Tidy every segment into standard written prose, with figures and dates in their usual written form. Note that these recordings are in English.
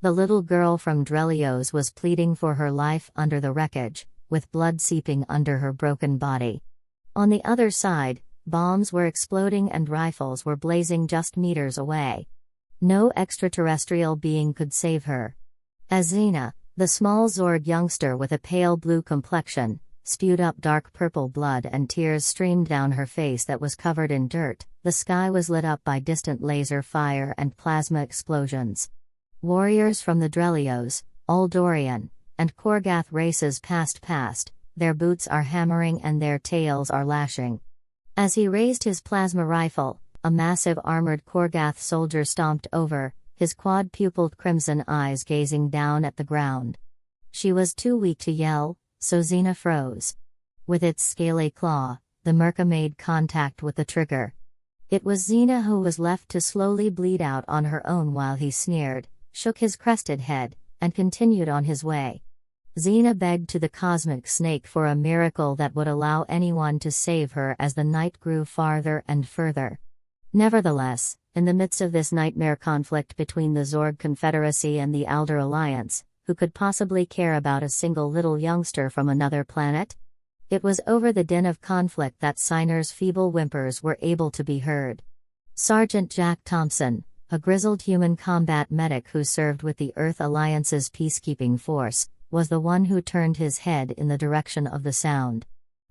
The little girl from Drelios was pleading for her life under the wreckage, with blood seeping under her broken body. On the other side, bombs were exploding and rifles were blazing just meters away. No extraterrestrial being could save her. As Xena, the small Zorg youngster with a pale blue complexion, spewed up dark purple blood and tears streamed down her face that was covered in dirt, the sky was lit up by distant laser fire and plasma explosions. Warriors from the Drelios, Eldorian, and Korgath races passed past, their boots are hammering and their tails are lashing. As he raised his plasma rifle, a massive armored Korgath soldier stomped over, his quad-pupiled crimson eyes gazing down at the ground. She was too weak to yell, so Xena froze. With its scaly claw, the Merca made contact with the trigger. It was Xena who was left to slowly bleed out on her own while he sneered, shook his crested head, and continued on his way. Xena begged to the cosmic snake for a miracle that would allow anyone to save her as the night grew farther and further. Nevertheless, in the midst of this nightmare conflict between the Zorg Confederacy and the Alder Alliance, who could possibly care about a single little youngster from another planet? It was over the din of conflict that Siner's feeble whimpers were able to be heard. Sergeant Jack Thompson, a grizzled human combat medic who served with the Earth Alliance's peacekeeping force, was the one who turned his head in the direction of the sound.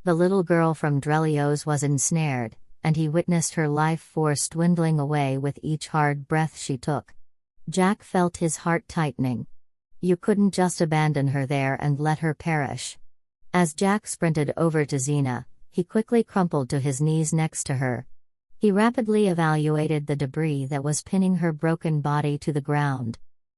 The little girl from Drelios was ensnared, and he witnessed her life force dwindling away with each hard breath she took. Jack felt his heart tightening. You couldn't just abandon her there and let her perish. As Jack sprinted over to Xena, he quickly crumpled to his knees next to her. He rapidly evaluated the debris that was pinning her broken body to the ground.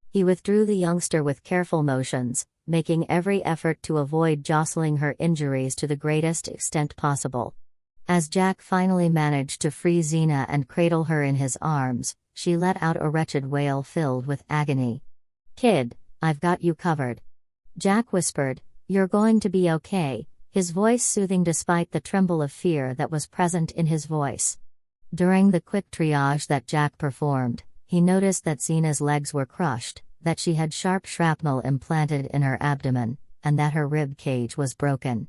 He withdrew the youngster with careful motions, making every effort to avoid jostling her injuries to the greatest extent possible. As Jack finally managed to free Xena and cradle her in his arms, she let out a wretched wail filled with agony. "Kid, I've got you covered." Jack whispered, "You're going to be okay," his voice soothing despite the tremble of fear that was present in his voice. During the quick triage that Jack performed, he noticed that Xena's legs were crushed, that she had sharp shrapnel implanted in her abdomen, and that her rib cage was broken.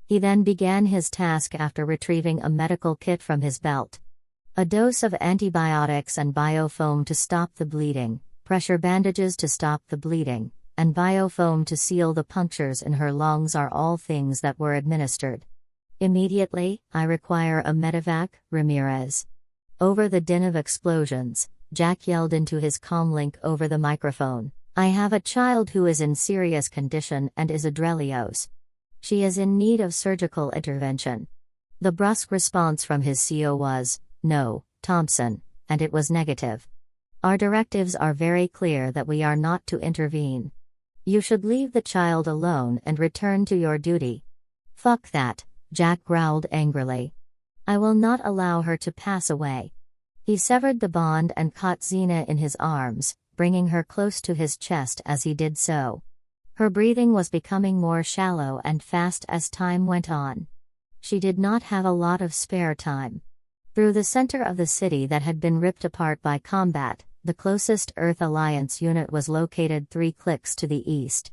He then began his task after retrieving a medical kit from his belt. A dose of antibiotics and biofoam to stop the bleeding, pressure bandages to stop the bleeding, and biofoam to seal the punctures in her lungs are all things that were administered. "Immediately, I require a medevac, Ramirez." Over the din of explosions, Jack yelled into his comlink over the microphone, "I have a child who is in serious condition and is a Drelios. She is in need of surgical intervention." The brusque response from his CO was, "No, Thompson," and it was negative. "Our directives are very clear that we are not to intervene. You should leave the child alone and return to your duty." "Fuck that," Jack growled angrily. "I will not allow her to pass away." He severed the bond and caught Xena in his arms, bringing her close to his chest as he did so. Her breathing was becoming more shallow and fast as time went on. She did not have a lot of spare time. Through the center of the city that had been ripped apart by combat, the closest Earth Alliance unit was located 3 clicks to the east.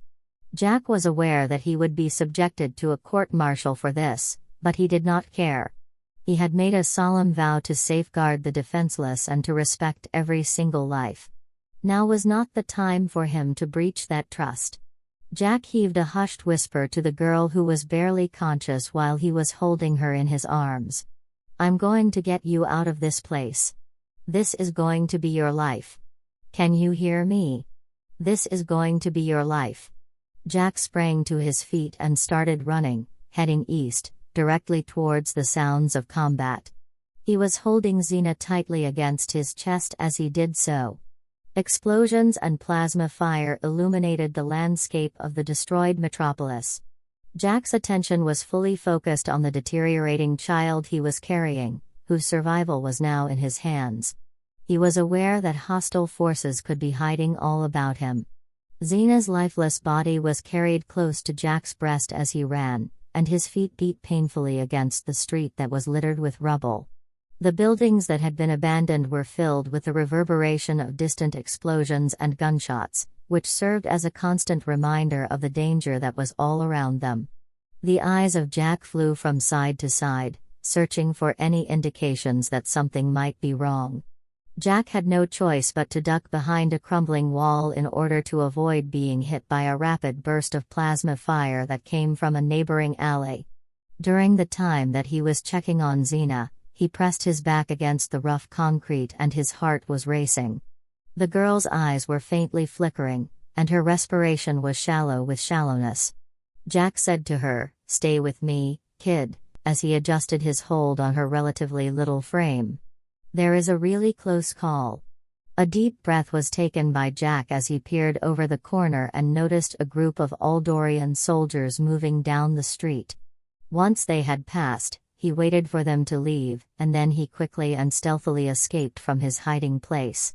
Jack was aware that he would be subjected to a court-martial for this, but he did not care. He had made a solemn vow to safeguard the defenseless and to respect every single life. Now was not the time for him to breach that trust. Jack heaved a hushed whisper to the girl who was barely conscious while he was holding her in his arms. "I'm going to get you out of this place. This is going to be your life. Can you hear me? This is going to be your life." Jack sprang to his feet and started running, heading east, directly towards the sounds of combat. He was holding Xena tightly against his chest as he did so. Explosions and plasma fire illuminated the landscape of the destroyed metropolis. Jack's attention was fully focused on the deteriorating child he was carrying, whose survival was now in his hands. He was aware that hostile forces could be hiding all about him. Xena's lifeless body was carried close to Jack's breast as he ran, and his feet beat painfully against the street that was littered with rubble. The buildings that had been abandoned were filled with the reverberation of distant explosions and gunshots, which served as a constant reminder of the danger that was all around them. The eyes of Jack flew from side to side, searching for any indications that something might be wrong. Jack had no choice but to duck behind a crumbling wall in order to avoid being hit by a rapid burst of plasma fire that came from a neighboring alley. During the time that he was checking on Xena, he pressed his back against the rough concrete and his heart was racing. The girl's eyes were faintly flickering, and her respiration was shallow with shallowness. Jack said to her, "Stay with me, kid," as he adjusted his hold on her relatively little frame. "There is a really close call." A deep breath was taken by Jack as he peered over the corner and noticed a group of Aldorian soldiers moving down the street. Once they had passed, he waited for them to leave, and then he quickly and stealthily escaped from his hiding place.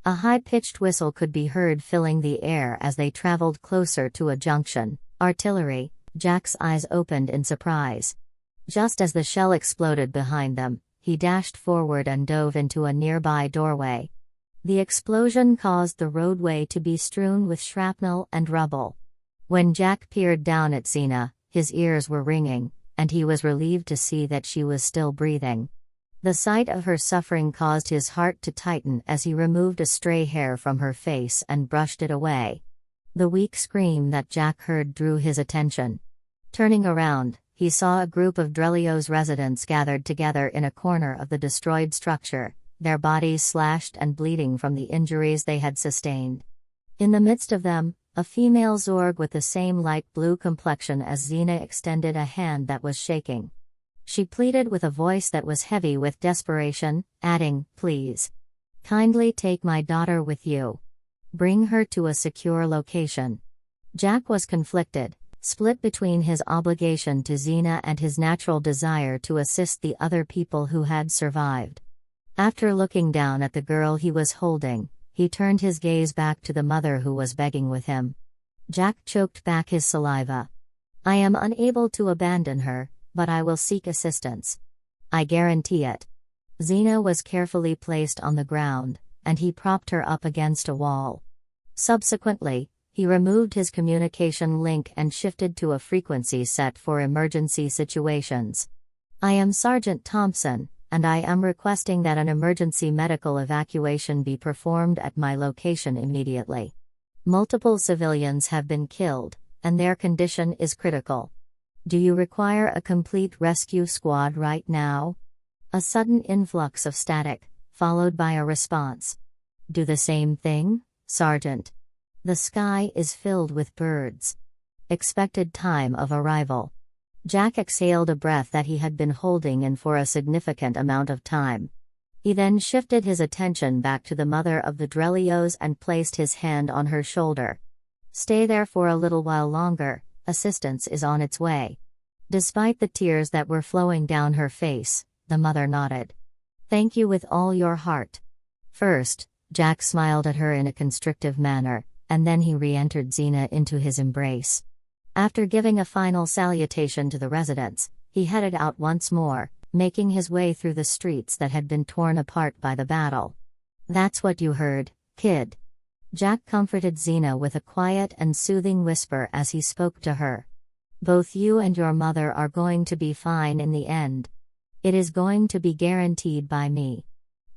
A high-pitched whistle could be heard filling the air as they traveled closer to a junction. Artillery. Jack's eyes opened in surprise. Just as the shell exploded behind them, he dashed forward and dove into a nearby doorway. The explosion caused the roadway to be strewn with shrapnel and rubble. When Jack peered down at Xena, his ears were ringing, and he was relieved to see that she was still breathing. The sight of her suffering caused his heart to tighten as he removed a stray hair from her face and brushed it away. The weak scream that Jack heard drew his attention. Turning around, he saw a group of Drelio's residents gathered together in a corner of the destroyed structure, their bodies slashed and bleeding from the injuries they had sustained. In the midst of them, a female Zorg with the same light blue complexion as Xena extended a hand that was shaking. She pleaded with a voice that was heavy with desperation, adding, "Please. Kindly take my daughter with you. Bring her to a secure location." Jack was conflicted, split between his obligation to Xena and his natural desire to assist the other people who had survived. After looking down at the girl he was holding, he turned his gaze back to the mother who was begging with him. Jack choked back his saliva. "I am unable to abandon her, but I will seek assistance. I guarantee it." Xena was carefully placed on the ground, and he propped her up against a wall. Subsequently, he removed his communication link and shifted to a frequency set for emergency situations. "I am Sergeant Thompson, and I am requesting that an emergency medical evacuation be performed at my location immediately. Multiple civilians have been killed, and their condition is critical. Do you require a complete rescue squad right now?" A sudden influx of static, followed by a response. "Do the same thing, Sergeant. The sky is filled with birds. Expected time of arrival." Jack exhaled a breath that he had been holding in for a significant amount of time. He then shifted his attention back to the mother of the Drelios and placed his hand on her shoulder. "Stay there for a little while longer, assistance is on its way." Despite the tears that were flowing down her face, the mother nodded. "Thank you with all your heart." First, Jack smiled at her in a constrictive manner, and then he re-entered Xena into his embrace. After giving a final salutation to the residents, he headed out once more, making his way through the streets that had been torn apart by the battle. "That's what you heard, kid." Jack comforted Xena with a quiet and soothing whisper as he spoke to her. "Both you and your mother are going to be fine in the end. It is going to be guaranteed by me."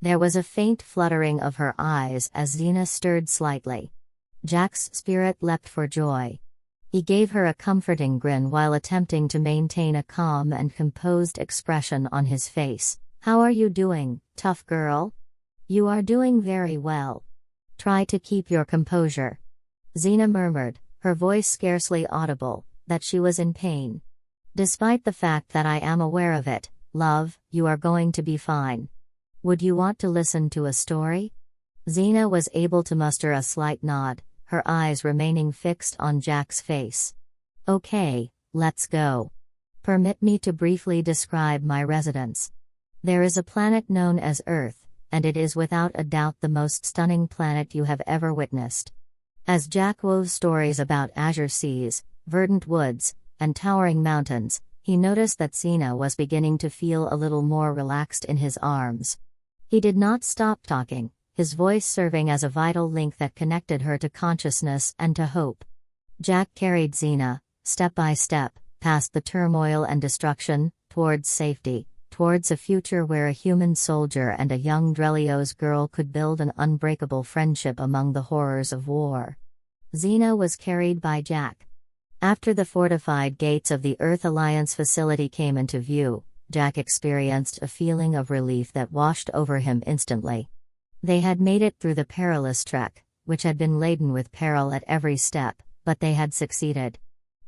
There was a faint fluttering of her eyes as Xena stirred slightly. Jack's spirit leapt for joy. He gave her a comforting grin while attempting to maintain a calm and composed expression on his face. "How are you doing, tough girl? You are doing very well. Try to keep your composure." Xena murmured, her voice scarcely audible, that she was in pain. "Despite the fact that I am aware of it, love, you are going to be fine. Would you want to listen to a story?" Xena was able to muster a slight nod, her eyes remaining fixed on Jack's face. "Okay, let's go. Permit me to briefly describe my residence. There is a planet known as Earth, and it is without a doubt the most stunning planet you have ever witnessed." As Jack wove stories about azure seas, verdant woods, and towering mountains, he noticed that Xena was beginning to feel a little more relaxed in his arms. He did not stop talking, his voice serving as a vital link that connected her to consciousness and to hope. Jack carried Xena, step by step, past the turmoil and destruction, towards safety, towards a future where a human soldier and a young Drelios girl could build an unbreakable friendship among the horrors of war. Xena was carried by Jack. After the fortified gates of the Earth Alliance facility came into view, Jack experienced a feeling of relief that washed over him instantly. They had made it through the perilous trek, which had been laden with peril at every step, but they had succeeded.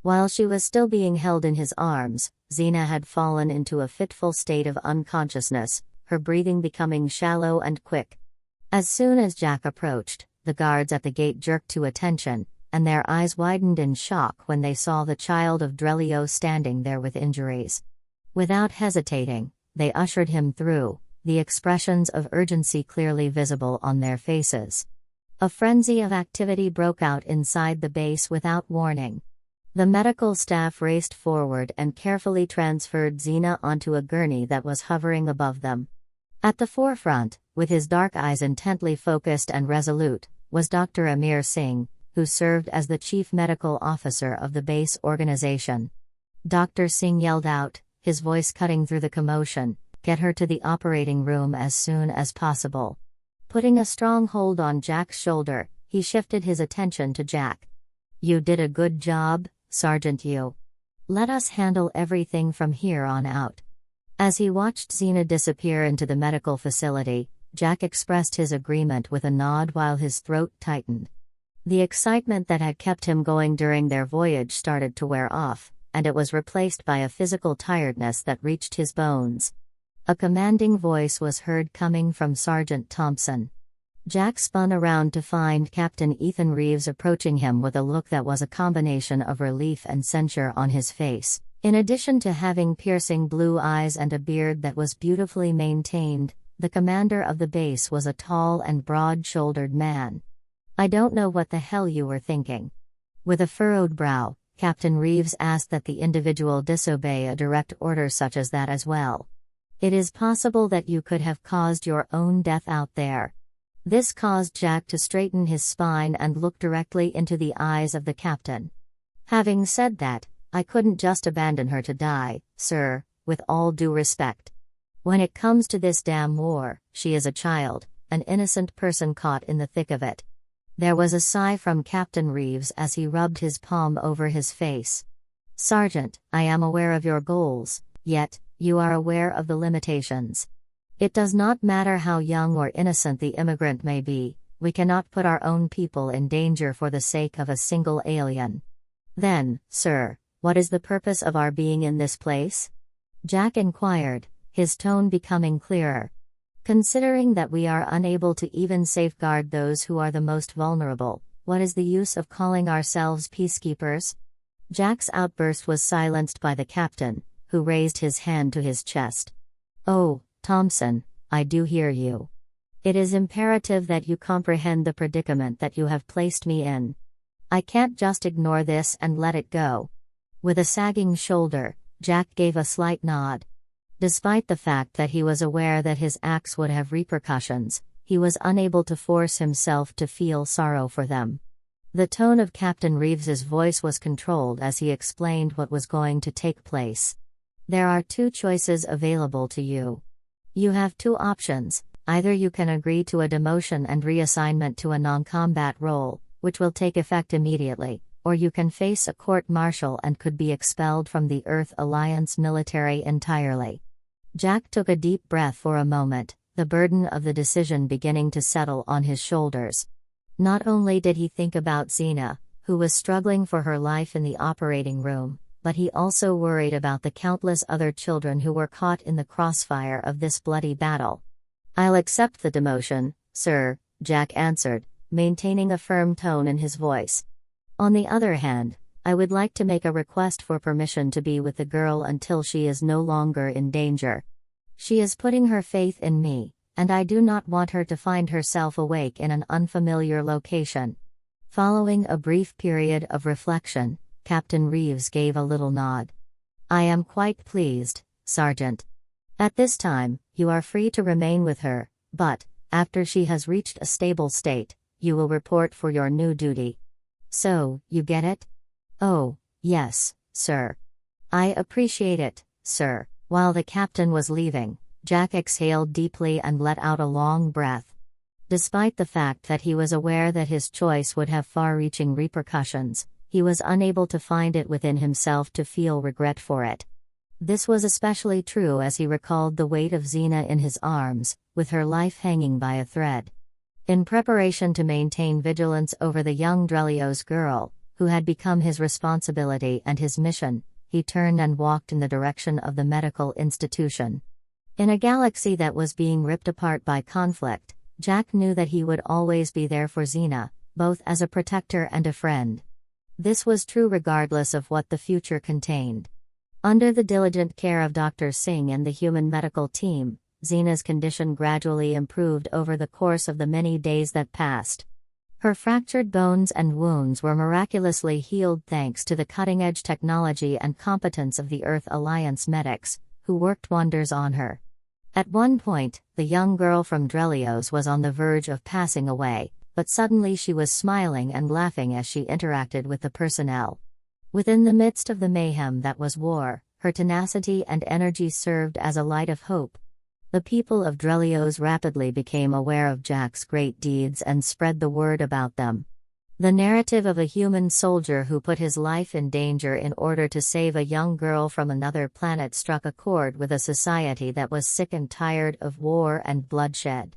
While she was still being held in his arms, Xena had fallen into a fitful state of unconsciousness, her breathing becoming shallow and quick. As soon as Jack approached, the guards at the gate jerked to attention, and their eyes widened in shock when they saw the child of Drelios standing there with injuries. Without hesitating, they ushered him through, the expressions of urgency clearly visible on their faces. A frenzy of activity broke out inside the base without warning. The medical staff raced forward and carefully transferred Xena onto a gurney that was hovering above them. At the forefront, with his dark eyes intently focused and resolute, was Dr. Amir Singh, who served as the chief medical officer of the base organization. Dr. Singh yelled out, his voice cutting through the commotion, "Get her to the operating room as soon as possible." Putting a strong hold on Jack's shoulder, he shifted his attention to Jack. "You did a good job, Sergeant Yu. Let us handle everything from here on out." As he watched Xena disappear into the medical facility, Jack expressed his agreement with a nod while his throat tightened. The excitement that had kept him going during their voyage started to wear off, and it was replaced by a physical tiredness that reached his bones. A commanding voice was heard coming from Sergeant Thompson. Jack spun around to find Captain Ethan Reeves approaching him with a look that was a combination of relief and censure on his face. In addition to having piercing blue eyes and a beard that was beautifully maintained, the commander of the base was a tall and broad-shouldered man. "I don't know what the hell you were thinking." With a furrowed brow, Captain Reeves asked that the individual disobey a direct order such as that as well. "It is possible that you could have caused your own death out there." This caused Jack to straighten his spine and look directly into the eyes of the captain. "Having said that, I couldn't just abandon her to die, sir, with all due respect. When it comes to this damn war, she is a child, an innocent person caught in the thick of it." There was a sigh from Captain Reeves as he rubbed his palm over his face. "Sergeant, I am aware of your goals, yet, you are aware of the limitations. It does not matter how young or innocent the immigrant may be, we cannot put our own people in danger for the sake of a single alien. Then, sir, what is the purpose of our being in this place?" Jack inquired, his tone becoming clearer. "Considering that we are unable to even safeguard those who are the most vulnerable, what is the use of calling ourselves peacekeepers?" Jack's outburst was silenced by the captain, who raised his hand to his chest. "Oh, Thompson, I do hear you. It is imperative that you comprehend the predicament that you have placed me in. I can't just ignore this and let it go." With a sagging shoulder, Jack gave a slight nod. Despite the fact that he was aware that his acts would have repercussions, he was unable to force himself to feel sorrow for them. The tone of Captain Reeves's voice was controlled as he explained what was going to take place. "There are two choices available to you. You have two options: either you can agree to a demotion and reassignment to a non-combat role, which will take effect immediately, or you can face a court-martial and could be expelled from the Earth Alliance military entirely." Jack took a deep breath for a moment, the burden of the decision beginning to settle on his shoulders. Not only did he think about Xena, who was struggling for her life in the operating room, but he also worried about the countless other children who were caught in the crossfire of this bloody battle. "I'll accept the demotion, sir," Jack answered, maintaining a firm tone in his voice. "On the other hand, I would like to make a request for permission to be with the girl until she is no longer in danger. She is putting her faith in me, and I do not want her to find herself awake in an unfamiliar location." Following a brief period of reflection, Captain Reeves gave a little nod. "I am quite pleased, Sergeant. At this time, you are free to remain with her, but, After she has reached a stable state, you will report for your new duty. So, you get it? Oh, yes, sir. I appreciate it, sir. While the captain was leaving, Jack exhaled deeply and let out a long breath. Despite the fact that he was aware that his choice would have far-reaching repercussions, he was unable to find it within himself to feel regret for it. This was especially true as he recalled the weight of Xena in his arms, with her life hanging by a thread. In preparation to maintain vigilance over the young Drelios girl, who had become his responsibility and his mission, he turned and walked in the direction of the medical institution. In a galaxy that was being ripped apart by conflict, Jack knew that he would always be there for Xena, both as a protector and a friend. This was true regardless of what the future contained. Under the diligent care of Dr. Singh and the human medical team, Xena's condition gradually improved over the course of the many days that passed. Her fractured bones and wounds were miraculously healed thanks to the cutting-edge technology and competence of the Earth Alliance medics, who worked wonders on her. At one point, the young girl from Drelios was on the verge of passing away, but suddenly she was smiling and laughing as she interacted with the personnel. Within the midst of the mayhem that was war, her tenacity and energy served as a light of hope. The people of Drelios rapidly became aware of Jack's great deeds and spread the word about them. The narrative of a human soldier who put his life in danger in order to save a young girl from another planet struck a chord with a society that was sick and tired of war and bloodshed.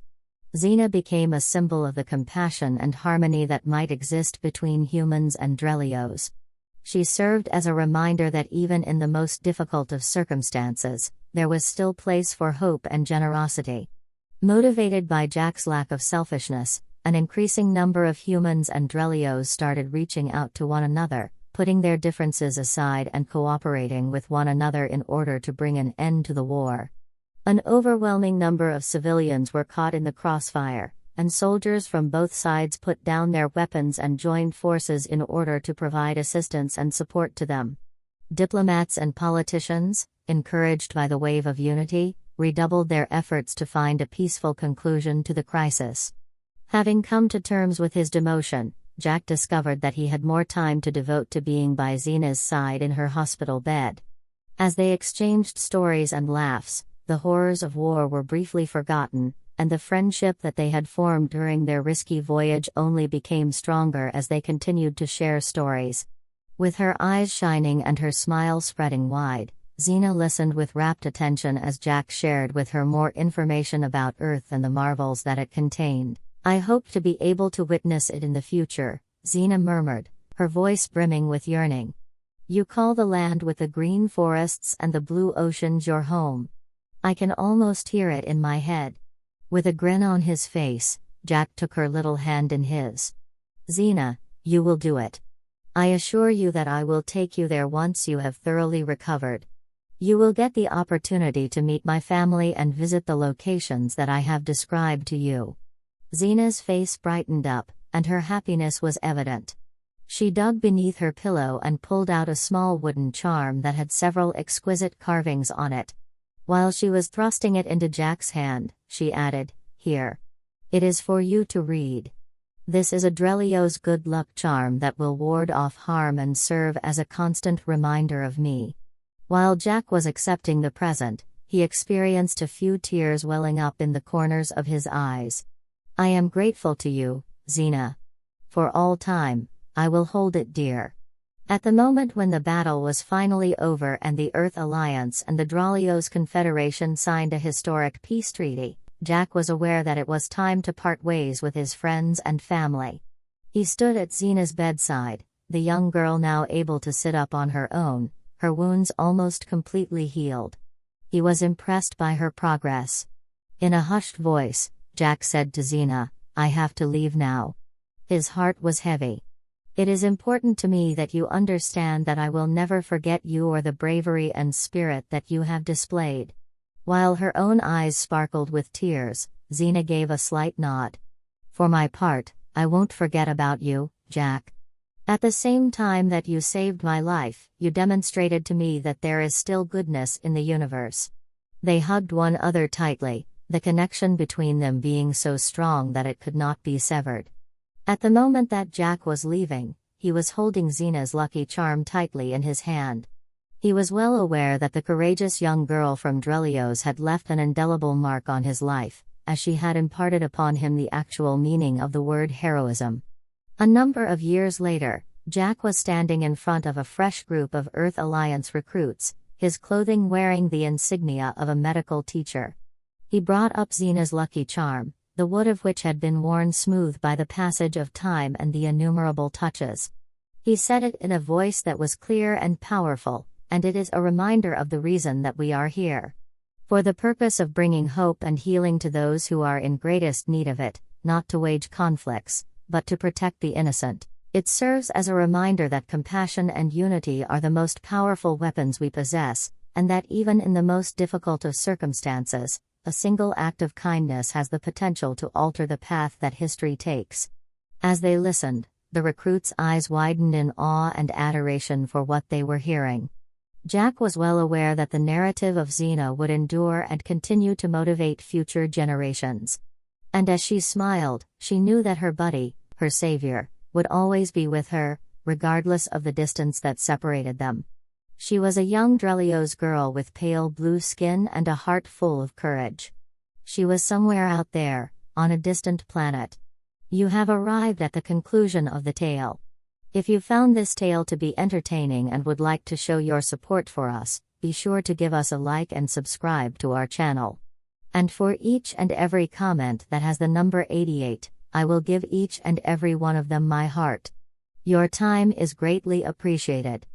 Xena became a symbol of the compassion and harmony that might exist between humans and Drelios. She served as a reminder that even in the most difficult of circumstances, there was still place for hope and generosity. Motivated by Jack's lack of selfishness, an increasing number of humans and Drelios started reaching out to one another, putting their differences aside and cooperating with one another in order to bring an end to the war. An overwhelming number of civilians were caught in the crossfire, and soldiers from both sides put down their weapons and joined forces in order to provide assistance and support to them. Diplomats and politicians, encouraged by the wave of unity, redoubled their efforts to find a peaceful conclusion to the crisis. Having come to terms with his demotion, Jack discovered that he had more time to devote to being by Xena's side in her hospital bed. As they exchanged stories and laughs, the horrors of war were briefly forgotten, and the friendship that they had formed during their risky voyage only became stronger as they continued to share stories. With her eyes shining and her smile spreading wide, Xena listened with rapt attention as Jack shared with her more information about Earth and the marvels that it contained. "I hope to be able to witness it in the future," Xena murmured, her voice brimming with yearning. "You call the land with the green forests and the blue oceans your home. I can almost hear it in my head." With a grin on his face, Jack took her little hand in his. "Xena, you will do it. I assure you that I will take you there once you have thoroughly recovered. You will get the opportunity to meet my family and visit the locations that I have described to you." Xena's face brightened up, and her happiness was evident. She dug beneath her pillow and pulled out a small wooden charm that had several exquisite carvings on it. While she was thrusting it into Jack's hand, she added, "Here. It is for you to read. This is a Drelios good luck charm that will ward off harm and serve as a constant reminder of me." While Jack was accepting the present, he experienced a few tears welling up in the corners of his eyes. "I am grateful to you, Xena. For all time, I will hold it dear." At the moment when the battle was finally over and the Earth Alliance and the Drelios Confederation signed a historic peace treaty, Jack was aware that it was time to part ways with his friends and family. He stood at Xena's bedside, the young girl now able to sit up on her own, her wounds almost completely healed. He was impressed by her progress. In a hushed voice, Jack said to Xena, "I have to leave now." His heart was heavy. "It is important to me that you understand that I will never forget you or the bravery and spirit that you have displayed." While her own eyes sparkled with tears, Xena gave a slight nod. "For my part, I won't forget about you, Jack. At the same time that you saved my life, you demonstrated to me that there is still goodness in the universe." They hugged one another tightly, the connection between them being so strong that it could not be severed. At the moment that Jack was leaving, he was holding Xena's lucky charm tightly in his hand. He was well aware that the courageous young girl from Drelios had left an indelible mark on his life, as she had imparted upon him the actual meaning of the word heroism. A number of years later, Jack was standing in front of a fresh group of Earth Alliance recruits, his clothing wearing the insignia of a medical teacher. He brought up Xena's lucky charm, the wood of which had been worn smooth by the passage of time and the innumerable touches. He said it in a voice that was clear and powerful, and it is a reminder of the reason that we are here. For the purpose of bringing hope and healing to those who are in greatest need of it, not to wage conflicts, but to protect the innocent. It serves as a reminder that compassion and unity are the most powerful weapons we possess, and that even in the most difficult of circumstances, a single act of kindness has the potential to alter the path that history takes. As they listened, the recruits' eyes widened in awe and adoration for what they were hearing. Jack was well aware that the narrative of Xena would endure and continue to motivate future generations. And as she smiled, she knew that her buddy, her savior, would always be with her, regardless of the distance that separated them. She was a young Drelios girl with pale blue skin and a heart full of courage. She was somewhere out there, on a distant planet. You have arrived at the conclusion of the tale. If you found this tale to be entertaining and would like to show your support for us, be sure to give us a like and subscribe to our channel. And for each and every comment that has the number 88, I will give each and every one of them my heart. Your time is greatly appreciated.